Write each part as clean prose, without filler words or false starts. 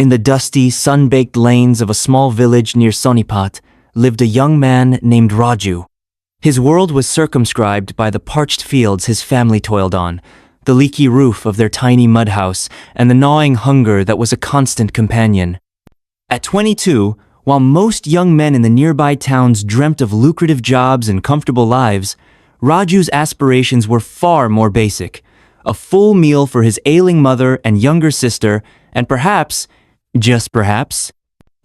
In the dusty, sun-baked lanes of a small village near Sonipat lived a young man named Raju. His world was circumscribed by the parched fields his family toiled on, the leaky roof of their tiny mud house, and the gnawing hunger that was a constant companion. At 22, while most young men in the nearby towns dreamt of lucrative jobs and comfortable lives, Raju's aspirations were far more basic. A full meal for his ailing mother and younger sister, and perhaps, just perhaps,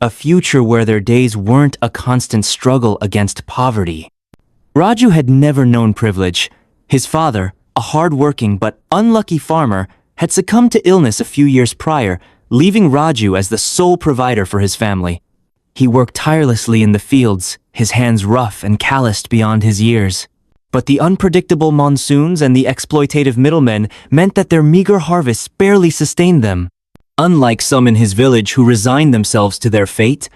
a future where their days weren't a constant struggle against poverty. Raju had never known privilege. His father, a hard-working but unlucky farmer, had succumbed to illness a few years prior, leaving Raju as the sole provider for his family. He worked tirelessly in the fields, his hands rough and calloused beyond his years. But the unpredictable monsoons and the exploitative middlemen meant that their meager harvests barely sustained them. Unlike some in his village who resigned themselves to their fate,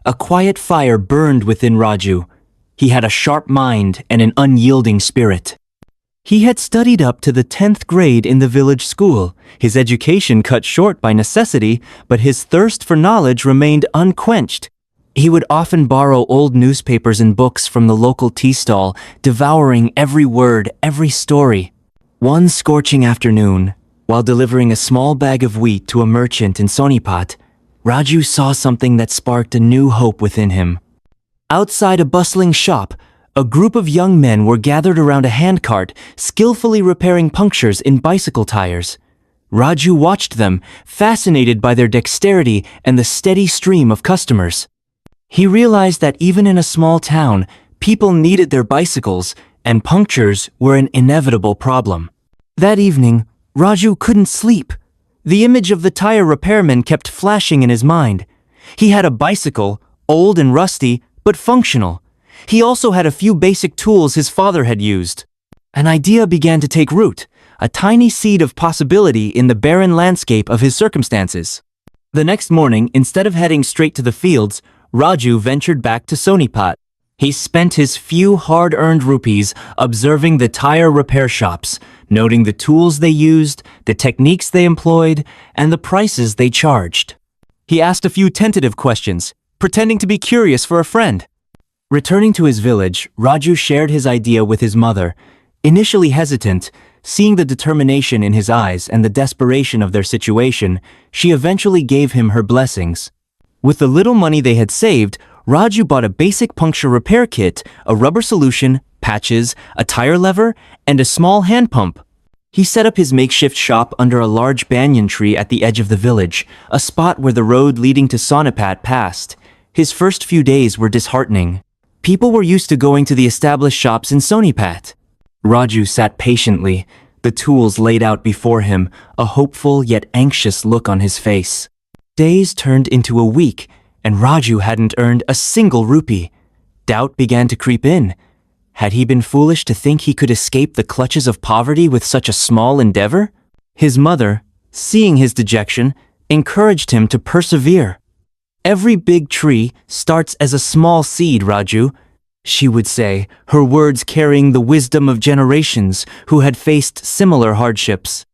a quiet fire burned within Raju. He had a sharp mind and an unyielding spirit. He had studied up to the 10th grade in the village school, his education cut short by necessity, but his thirst for knowledge remained unquenched. He would often borrow old newspapers and books from the local tea stall, devouring every word, every story. One scorching afternoon, while delivering a small bag of wheat to a merchant in Sonipat, Raju saw something that sparked a new hope within him. Outside a bustling shop, a group of young men were gathered around a handcart, skillfully repairing punctures in bicycle tires. Raju watched them, fascinated by their dexterity and the steady stream of customers. He realized that even in a small town, people needed their bicycles, and punctures were an inevitable problem. That evening, Raju couldn't sleep. The image of the tire repairman kept flashing in his mind. He had a bicycle, old and rusty, but functional. He also had a few basic tools his father had used. An idea began to take root, a tiny seed of possibility in the barren landscape of his circumstances. The next morning, instead of heading straight to the fields, Raju ventured back to Sonipat. He spent his few hard-earned rupees observing the tire repair shops, noting the tools they used, the techniques they employed, and the prices they charged. He asked a few tentative questions, pretending to be curious for a friend. Returning to his village, Raju shared his idea with his mother. Initially hesitant, seeing the determination in his eyes and the desperation of their situation, she eventually gave him her blessings. With the little money they had saved, Raju bought a basic puncture repair kit, a rubber solution, patches, a tire lever, and a small hand pump. He set up his makeshift shop under a large banyan tree at the edge of the village, a spot where the road leading to Sonipat passed. His first few days were disheartening. People were used to going to the established shops in Sonipat. Raju sat patiently, the tools laid out before him, a hopeful yet anxious look on his face. Days turned into a week, and Raju hadn't earned a single rupee. Doubt began to creep in. Had he been foolish to think he could escape the clutches of poverty with such a small endeavor? His mother, seeing his dejection, encouraged him to persevere. "Every big tree starts as a small seed, Raju," she would say, her words carrying the wisdom of generations who had faced similar hardships.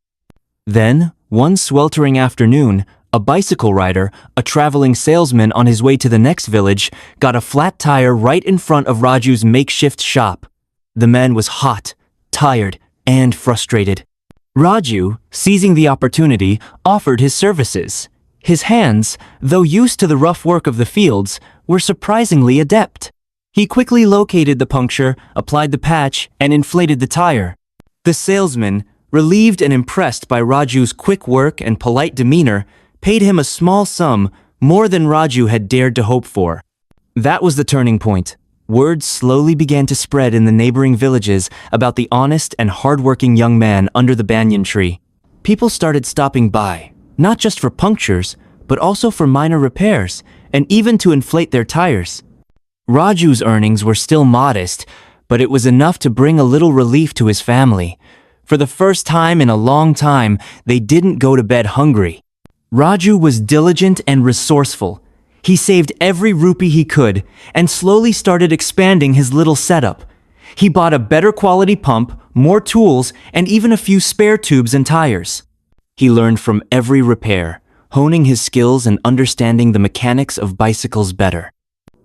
Then, one sweltering afternoon, a bicycle rider, a traveling salesman on his way to the next village, got a flat tire right in front of Raju's makeshift shop. The man was hot, tired, and frustrated. Raju, seizing the opportunity, offered his services. His hands, though used to the rough work of the fields, were surprisingly adept. He quickly located the puncture, applied the patch, and inflated the tire. The salesman, relieved and impressed by Raju's quick work and polite demeanor, paid him a small sum, more than Raju had dared to hope for. That was the turning point. Word slowly began to spread in the neighboring villages about the honest and hardworking young man under the banyan tree. People started stopping by, not just for punctures, but also for minor repairs, and even to inflate their tires. Raju's earnings were still modest, but it was enough to bring a little relief to his family. For the first time in a long time, they didn't go to bed hungry. Raju was diligent and resourceful. He saved every rupee he could and slowly started expanding his little setup. He bought a better quality pump, more tools, and even a few spare tubes and tires. He learned from every repair, honing his skills and understanding the mechanics of bicycles better.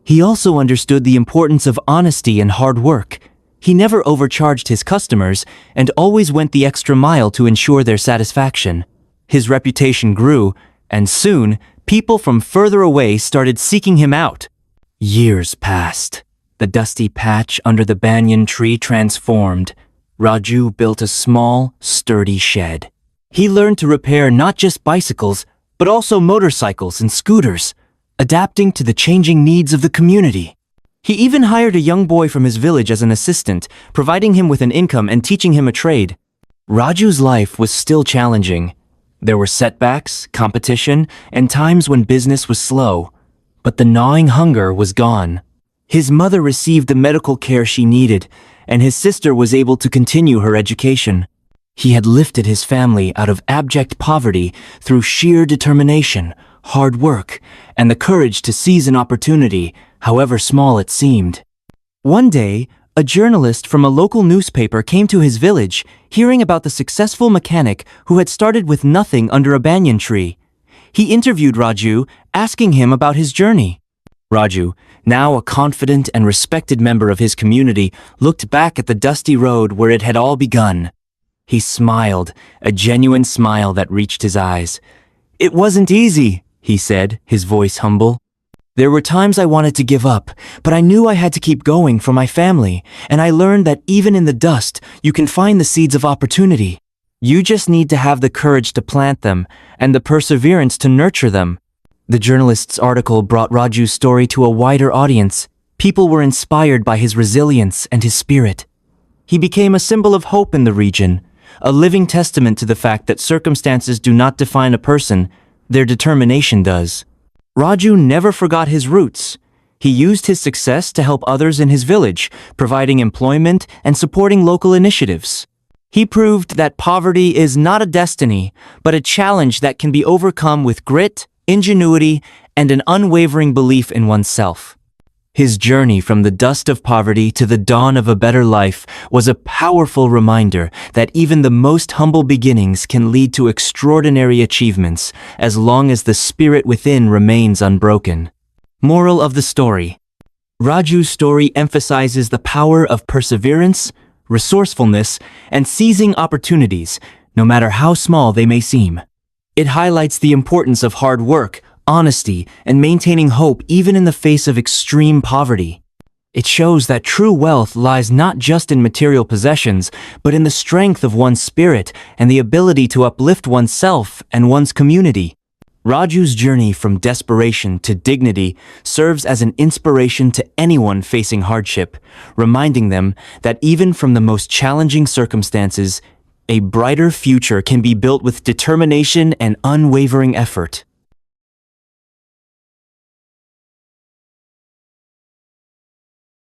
He also understood the importance of honesty and hard work. He never overcharged his customers and always went the extra mile to ensure their satisfaction. His reputation grew, and soon, people from further away started seeking him out. Years passed. The dusty patch under the banyan tree transformed. Raju built a small, sturdy shed. He learned to repair not just bicycles, but also motorcycles and scooters, adapting to the changing needs of the community. He even hired a young boy from his village as an assistant, providing him with an income and teaching him a trade. Raju's life was still challenging. There were setbacks, competition, and times when business was slow, but the gnawing hunger was gone. His mother received the medical care she needed, and his sister was able to continue her education. He had lifted his family out of abject poverty through sheer determination, hard work, and the courage to seize an opportunity, however small it seemed. One day, a journalist from a local newspaper came to his village, hearing about the successful mechanic who had started with nothing under a banyan tree. He interviewed Raju, asking him about his journey. Raju, now a confident and respected member of his community, looked back at the dusty road where it had all begun. He smiled, a genuine smile that reached his eyes. "It wasn't easy," he said, his voice humble. "There were times I wanted to give up, but I knew I had to keep going for my family, and I learned that even in the dust, you can find the seeds of opportunity. You just need to have the courage to plant them, and the perseverance to nurture them." The journalist's article brought Raju's story to a wider audience. People were inspired by his resilience and his spirit. He became a symbol of hope in the region, a living testament to the fact that circumstances do not define a person, their determination does. Raju never forgot his roots. He used his success to help others in his village, providing employment and supporting local initiatives. He proved that poverty is not a destiny, but a challenge that can be overcome with grit, ingenuity, and an unwavering belief in oneself. His journey from the dust of poverty to the dawn of a better life was a powerful reminder that even the most humble beginnings can lead to extraordinary achievements as long as the spirit within remains unbroken. Moral of the story: Raju's story emphasizes the power of perseverance, resourcefulness, and seizing opportunities, no matter how small they may seem. It highlights the importance of hard work, honesty, and maintaining hope even in the face of extreme poverty. It shows that true wealth lies not just in material possessions, but in the strength of one's spirit and the ability to uplift oneself and one's community. Raju's journey from desperation to dignity serves as an inspiration to anyone facing hardship, reminding them that even from the most challenging circumstances, a brighter future can be built with determination and unwavering effort.